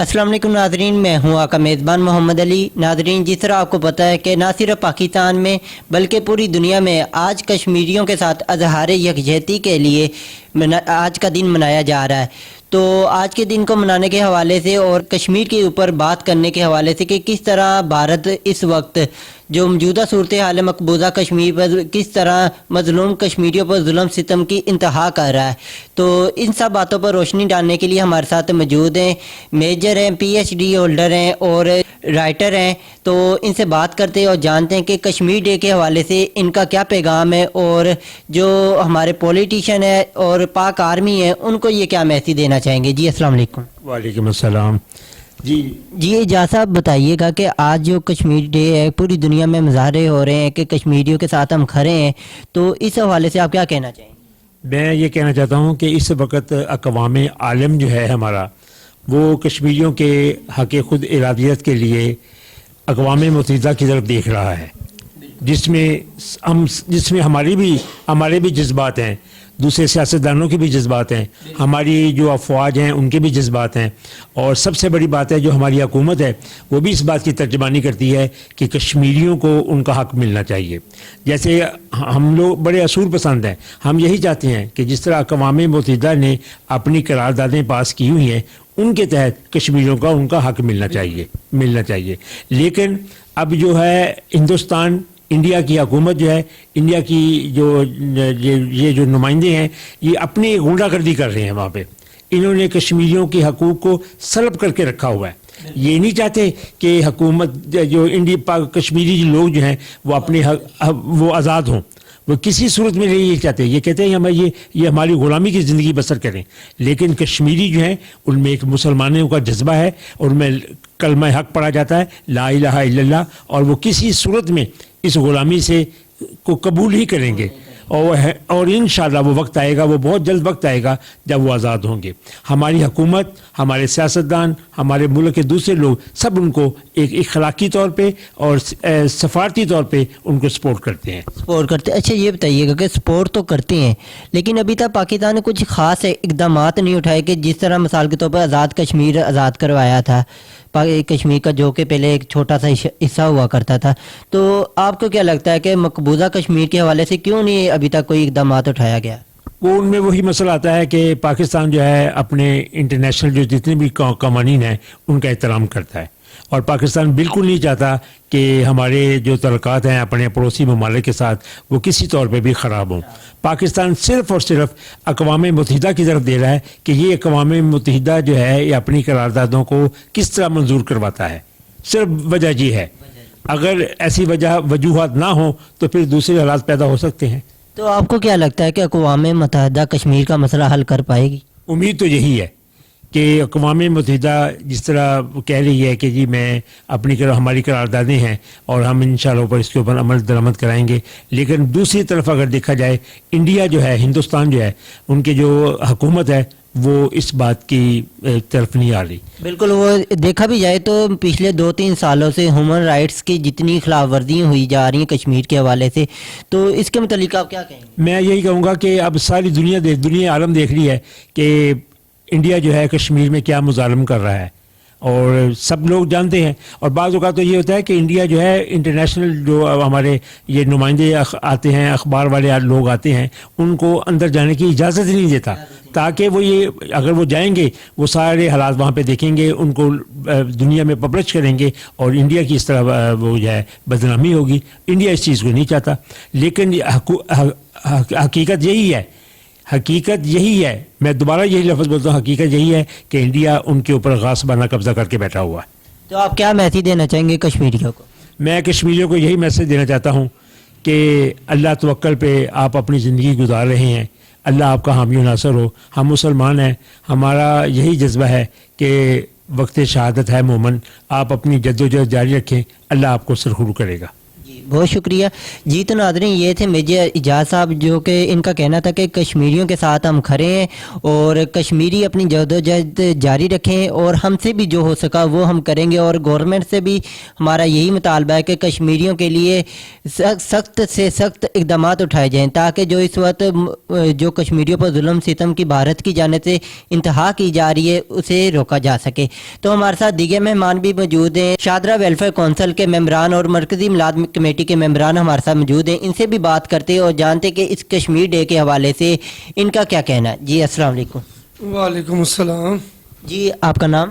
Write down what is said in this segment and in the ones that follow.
السلام علیکم ناظرین، میں ہوں آپ کا میزبان محمد علی۔ ناظرین، جس طرح آپ کو پتہ ہے کہ نہ صرف پاکستان میں بلکہ پوری دنیا میں آج کشمیریوں کے ساتھ اظہار یکجہتی کے لیے آج کا دن منایا جا رہا ہے۔ تو آج کے دن کو منانے کے حوالے سے اور کشمیر کے اوپر بات کرنے کے حوالے سے کہ کس طرح بھارت اس وقت جو موجودہ صورتحال مقبوضہ کشمیر پر کس طرح مظلوم کشمیریوں پر ظلم ستم کی انتہا کر رہا ہے، تو ان سب باتوں پر روشنی ڈالنے کے لیے ہمارے ساتھ موجود ہیں میجر ہیں، پی ایچ ڈی ہولڈر ہیں اور رائٹر ہیں۔ تو ان سے بات کرتے اور جانتے ہیں کہ کشمیر ڈے کے حوالے سے ان کا کیا پیغام ہے اور جو ہمارے پولیٹیشین ہیں اور پاک آرمی ہیں ان کو یہ کیا میسیج دینا چاہیں گے۔ جی السلام علیکم۔ وعلیکم السلام۔ جی اجاز صاحب بتائیے گا کہ آج جو کشمیر ڈے ہے پوری دنیا میں مظاہرے ہو رہے ہیں کہ کشمیریوں کے ساتھ ہم کھڑے ہیں، تو اس حوالے سے آپ کیا کہنا چاہیں گے؟ میں یہ کہنا چاہتا ہوں کہ اس وقت اقوام عالم جو ہے ہمارا، وہ کشمیریوں کے حق خود ارادیت کے لیے اقوام متحدہ کی طرف دیکھ رہا ہے، جس میں ہمارے بھی جذبات ہیں، دوسرے سیاستدانوں کے بھی جذبات ہیں، ہماری جو افواج ہیں ان کے بھی جذبات ہیں، اور سب سے بڑی بات ہے جو ہماری حکومت ہے وہ بھی اس بات کی ترجمانی کرتی ہے کہ کشمیریوں کو ان کا حق ملنا چاہیے۔ جیسے ہم لوگ بڑے اصول پسند ہیں، ہم یہی چاہتے ہیں کہ جس طرح اقوام متحدہ نے اپنی قراردادیں پاس کی ہوئی ہیں ان کے تحت کشمیریوں کا ان کا حق ملنا چاہیے۔ لیکن اب جو ہے ہندوستان، انڈیا کی حکومت جو ہے، انڈیا کی یہ جو نمائندے ہیں، یہ اپنی غنڈہ گردی کر رہے ہیں وہاں پہ۔ انہوں نے کشمیریوں کے حقوق کو سلب کر کے رکھا ہوا ہے۔ یہ نہیں چاہتے کہ حکومت جو کشمیری لوگ جو ہیں وہ اپنے وہ آزاد ہوں، وہ کسی صورت میں نہیں یہ چاہتے، یہ کہتے ہیں ہمیں یہ ہماری غلامی کی زندگی بسر کریں۔ لیکن کشمیری جو ہیں ان میں ایک مسلمانوں کا جذبہ ہے، اور ان میں کلمہ حق پڑھا جاتا ہے، لا الہ الا اللہ، اور وہ کسی صورت میں اس غلامی سے کو قبول ہی کریں گے، اور انشاءاللہ وہ وقت آئے گا، وہ بہت جلد وقت آئے گا جب وہ آزاد ہوں گے۔ ہماری حکومت، ہمارے سیاستدان، ہمارے ملک کے دوسرے لوگ سب ان کو ایک اخلاقی طور پہ اور سفارتی طور پہ ان کو سپورٹ کرتے ہیں۔ اچھا یہ بتائیے گا کہ سپورٹ تو کرتے ہیں، لیکن ابھی تک پاکستان نے کچھ خاص اقدامات نہیں اٹھائے کہ جس طرح مثال کے طور پر آزاد کشمیر آزاد کروایا تھا، کشمیر کا جو کہ پہلے ایک چھوٹا سا حصہ ہوا کرتا تھا۔ تو آپ کو کیا لگتا ہے کہ مقبوضہ کشمیر کے حوالے سے کیوں نہیں ابھی تک کوئی اقدامات اٹھایا گیا؟ وہ ان میں وہی مسئلہ آتا ہے کہ پاکستان جو ہے اپنے انٹرنیشنل جو جتنے بھی قوانین ہیں ان کا احترام کرتا ہے، اور پاکستان بالکل نہیں چاہتا کہ ہمارے جو تعلقات ہیں اپنے پڑوسی ممالک کے ساتھ وہ کسی طور پہ بھی خراب ہوں۔ پاکستان صرف اور صرف اقوام متحدہ کی طرف دے رہا ہے کہ یہ اقوام متحدہ جو ہے یہ اپنی قراردادوں کو کس طرح منظور کرواتا ہے، صرف وجہ یہ ہے۔ اگر ایسی وجوہات نہ ہوں تو پھر دوسرے حالات پیدا ہو سکتے ہیں۔ تو آپ کو کیا لگتا ہے کہ اقوام متحدہ کشمیر کا مسئلہ حل کر پائے گی؟ امید تو یہی ہے کہ اقوام متحدہ جس طرح کہہ رہی ہے کہ جی میں ہماری قراردادیں ہیں اور ہم انشاءاللہ پر اس کے اوپر عمل درآمد کرائیں گے، لیکن دوسری طرف اگر دیکھا جائے انڈیا جو ہے، ہندوستان جو ہے، ان کی جو حکومت ہے وہ اس بات کی طرف نہیں آ رہی۔ بالکل، وہ دیکھا بھی جائے تو پچھلے 2-3 سالوں سے ہیومن رائٹس کی جتنی خلاف ورزیاں ہوئی جا رہی ہیں کشمیر کے حوالے سے، تو اس کے متعلق آپ کیا کہیں گے؟ میں یہی کہوں گا کہ اب ساری دنیا عالم دیکھ رہی ہے کہ انڈیا جو ہے کشمیر میں کیا مظالم کر رہا ہے، اور سب لوگ جانتے ہیں۔ اور بعض اوقات تو یہ ہوتا ہے کہ انڈیا جو ہے انٹرنیشنل جو ہمارے یہ نمائندے آتے ہیں، اخبار والے لوگ آتے ہیں، ان کو اندر جانے کی اجازت ہی نہیں دیتا، تاکہ وہ اگر وہ جائیں گے وہ سارے حالات وہاں پہ دیکھیں گے، ان کو دنیا میں پبلش کریں گے، اور انڈیا کی اس طرح وہ جو ہے بدنامی ہوگی۔ انڈیا اس چیز کو نہیں چاہتا، لیکن حقیقت یہی ہے، میں دوبارہ یہی لفظ بولتا ہوں، حقیقت یہی ہے کہ انڈیا ان کے اوپر غاصبانہ قبضہ کر کے بیٹھا ہوا ہے۔ تو آپ کیا میسیج دینا چاہیں گے کشمیریوں کو؟ میں کشمیریوں کو یہی میسیج دینا چاہتا ہوں کہ اللہ توکل پہ آپ اپنی زندگی گزار رہے ہیں، اللہ آپ کا حامی و ناصر ہو۔ ہم مسلمان ہیں، ہمارا یہی جذبہ ہے کہ وقت شہادت ہے مومن، آپ اپنی جد و جہد جاری رکھیں، اللہ آپ کو سرخرو کرے گا۔ جی بہت شکریہ جی. تو ناظرین یہ تھے میجر اعجاز صاحب جو کہ ان کا کہنا تھا کہ کشمیریوں کے ساتھ ہم کھڑے ہیں اور کشمیری اپنی جدوجہد جاری رکھیں اور ہم سے بھی جو ہو سکا وہ ہم کریں گے, اور گورنمنٹ سے بھی ہمارا یہی مطالبہ ہے کہ کشمیریوں کے لیے سخت سے سخت اقدامات اٹھائے جائیں تاکہ جو اس وقت جو کشمیریوں پر ظلم ستم کی بھارت کی جانب سے انتہا کی جا رہی ہے اسے روکا جا سکے. تو ہمارے ساتھ دیگر مہمان بھی موجود ہیں. شادرہ ویلفیئر کونسل کے ممبران اور مرکزی امداد کمیٹی کے ممبران ہمارے ساتھ موجود ہیں. ان سے بھی بات کرتے اور جانتے کہ اس کشمیر ڈے کے حوالے سے ان کا کیا کہنا ہے. جی السلام علیکم. وعلیکم السلام. جی آپ کا نام؟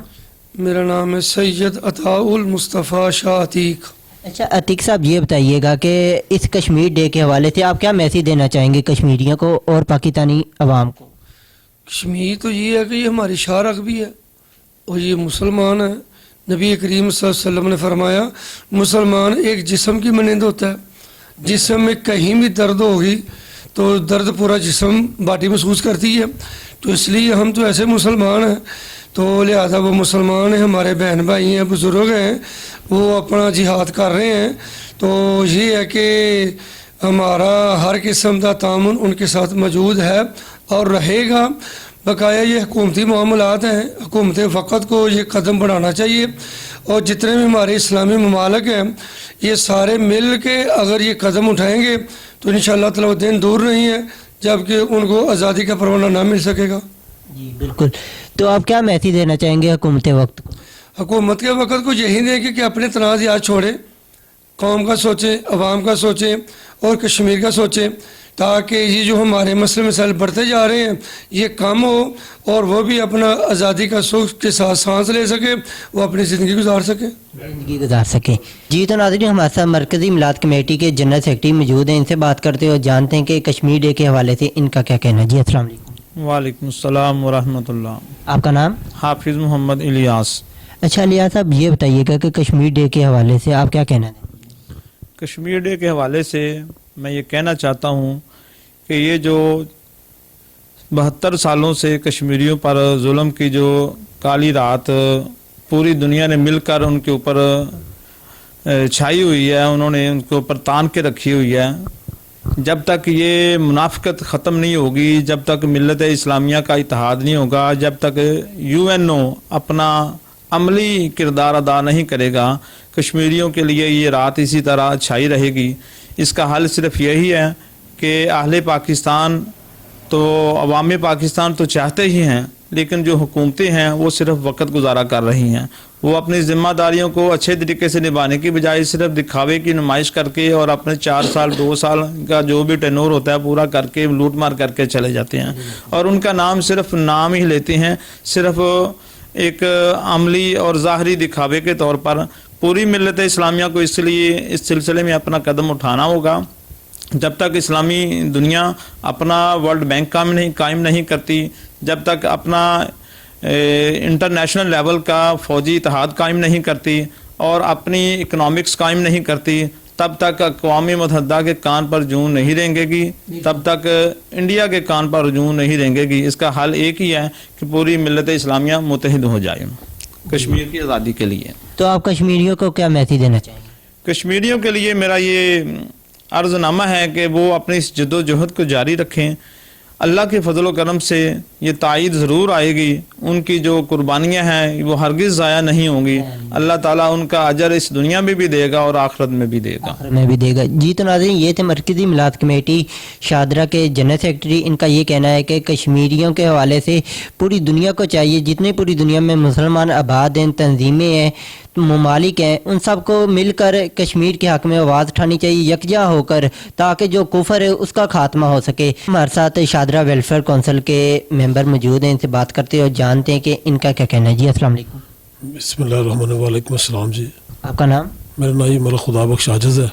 میرا نام ہے سید عطاء المصطفیٰ شاہ عتیق. اچھا عتیق صاحب یہ بتائیے گا کہ اس کشمیر ڈے کے حوالے سے آپ کیا میسیج دینا چاہیں گے کشمیریوں کو اور پاکستانی عوام کو؟ کشمیر تو یہ ہے کہ یہ ہماری شارق بھی ہے اور یہ مسلمان ہے. نبی کریم صلی اللہ علیہ وسلم نے فرمایا مسلمان ایک جسم کی مانند ہوتا ہے. جسم میں کہیں بھی درد ہوگی تو درد پورا جسم باڈی محسوس کرتی ہے. تو اس لیے ہم تو ایسے مسلمان ہیں تو لہذا وہ مسلمان ہیں, ہمارے بہن بھائی ہیں, بزرگ ہیں, وہ اپنا جہاد کر رہے ہیں. تو یہ ہے کہ ہمارا ہر قسم کا تعاون ان کے ساتھ موجود ہے اور رہے گا. بقایا یہ حکومتی معاملات ہیں, حکومت وقت کو یہ قدم بڑھانا چاہیے اور جتنے بھی ہمارے اسلامی ممالک ہیں یہ سارے مل کے اگر یہ قدم اٹھائیں گے تو انشاءاللہ تعالی وہ دن دور نہیں ہے جبکہ ان کو آزادی کا پروانہ نہ مل سکے گا. جی بالکل. تو آپ کیا میسیج دینا چاہیں گے حکومت وقت کو؟ حکومت کے وقت کو یہی دیں کہ اپنے تنازعات چھوڑیں, قوم کا سوچیں, عوام کا سوچیں اور کشمیر کا سوچیں تاکہ یہ جو ہمارے مسئلے مسائل بڑھتے جا رہے ہیں یہ کم ہو اور وہ بھی اپنا آزادی کا سکھ کے ساتھ سانس لے سکے, وہ اپنی زندگی گزار سکیں. جی تو ناظرین ہمارے ساتھ مرکزی امداد کمیٹی کے جنرل سیکرٹری موجود ہیں. ان سے بات کرتے اور جانتے ہیں کہ کشمیر ڈے کے حوالے سے ان کا کیا کہنا ہے. جی السلام علیکم. وعلیکم السلام ورحمۃ اللہ. آپ کا نام؟ حافظ محمد الیاس. اچھا الیاس صاحب یہ بتائیے گا کہ کشمیر ڈے کے حوالے سے آپ کیا کہنا ہے؟ کشمیر ڈے کے حوالے سے میں یہ کہنا چاہتا ہوں کہ یہ جو 72 سالوں سے کشمیریوں پر ظلم کی جو کالی رات پوری دنیا نے مل کر ان کے اوپر چھائی ہوئی ہے, انہوں نے ان کے اوپر تان کے رکھی ہوئی ہے, جب تک یہ منافقت ختم نہیں ہوگی, جب تک ملت اسلامیہ کا اتحاد نہیں ہوگا, جب تک UNO اپنا عملی کردار ادا نہیں کرے گا, کشمیریوں کے لیے یہ رات اسی طرح چھائی رہے گی. اس کا حل صرف یہی ہے کہ اہل پاکستان تو عوام پاکستان تو چاہتے ہی ہیں لیکن جو حکومتیں ہیں وہ صرف وقت گزارا کر رہی ہیں. وہ اپنی ذمہ داریوں کو اچھے طریقے سے نبھانے کی بجائے صرف دکھاوے کی نمائش کر کے اور اپنے 4 سال 2 سال کا جو بھی ٹینور ہوتا ہے پورا کر کے لوٹ مار کر کے چلے جاتے ہیں اور ان کا نام صرف نام ہی لیتے ہیں, صرف ایک عملی اور ظاہری دکھاوے کے طور پر. پوری ملت اسلامیہ کو اس لیے اس سلسلے میں اپنا قدم اٹھانا ہوگا. جب تک اسلامی دنیا اپنا ورلڈ بینک قائم نہیں کرتی, جب تک اپنا انٹرنیشنل لیول کا فوجی اتحاد قائم نہیں کرتی اور اپنی اکنامکس قائم نہیں کرتی, تب تک اقوام متحدہ کے کان پر جوں نہیں رینگے گی, تب تک انڈیا کے کان پر جوں نہیں رینگے گی. اس کا حل ایک ہی ہے کہ پوری ملت اسلامیہ متحد ہو جائے کشمیر کی آزادی کے لیے. تو آپ کشمیریوں کو کیا میسیج دینا چاہیں گے؟ کشمیریوں کے لیے میرا یہ عرض نامہ ہے کہ وہ اپنی اس جد و جہد کو جاری رکھیں. اللہ کے فضل و کرم سے یہ تائید ضرور آئے گی, ان کی جو قربانیاں ہیں وہ ہرگز ضائع نہیں ہوں گی. اللہ تعالیٰ ان کا اجر اس دنیا میں بھی دے گا اور آخرت میں بھی دے گا. جی تو ناظرین یہ تھے مرکزی امداد کمیٹی شادرہ کے جنرل سیکرٹری. ان کا یہ کہنا ہے کہ کشمیریوں کے حوالے سے پوری دنیا کو چاہیے, جتنے پوری دنیا میں مسلمان آباد ہیں, تنظیمیں ہیں, ممالک ہیں, ان سب کو مل کر کشمیر کے حق میں آواز اٹھانی چاہیے یکجا ہو کر تاکہ جو کفر ہے اس کا خاتمہ ہو سکے. ہمارے ساتھ شادرہ ویلفیئر کونسل کے ممبر موجود ہیں, ان سے بات کرتے اور جانتے ہیں کہ ان کا کیا کہنا ہے. جی السلام علیکم. بسم اللہ الرحمن الرحیم. وعلیکم السلام. جی آپ کا نام؟ میرا نام میرا خدا بخش عاجز ہے.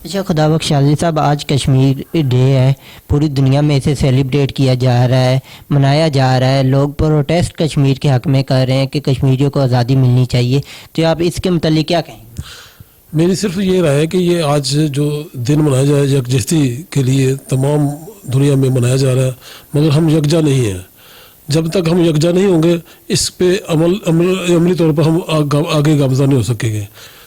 اچھا خدا بخش عاجز صاحب, آج کشمیر ڈے ہے, پوری دنیا میں اسے سیلیبریٹ کیا جا رہا ہے, منایا جا رہا ہے, لوگ پروٹیسٹ کشمیر کے حق میں کر رہے ہیں کہ کشمیریوں کو آزادی ملنی چاہیے. تو آپ اس کے متعلق کیا کہیں گے؟ میری صرف یہ رائے ہے کہ یہ آج جو دن منایا جائے یکجہتی کے لیے تمام دنیا میں منایا جا رہا ہے, مگر ہم یکجا نہیں ہیں. جب تک ہم یکجا نہیں ہوں گے اس پہ عملی طور پر ہم آگے گامزن نہیں ہو سکیں گے.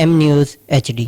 M News HD।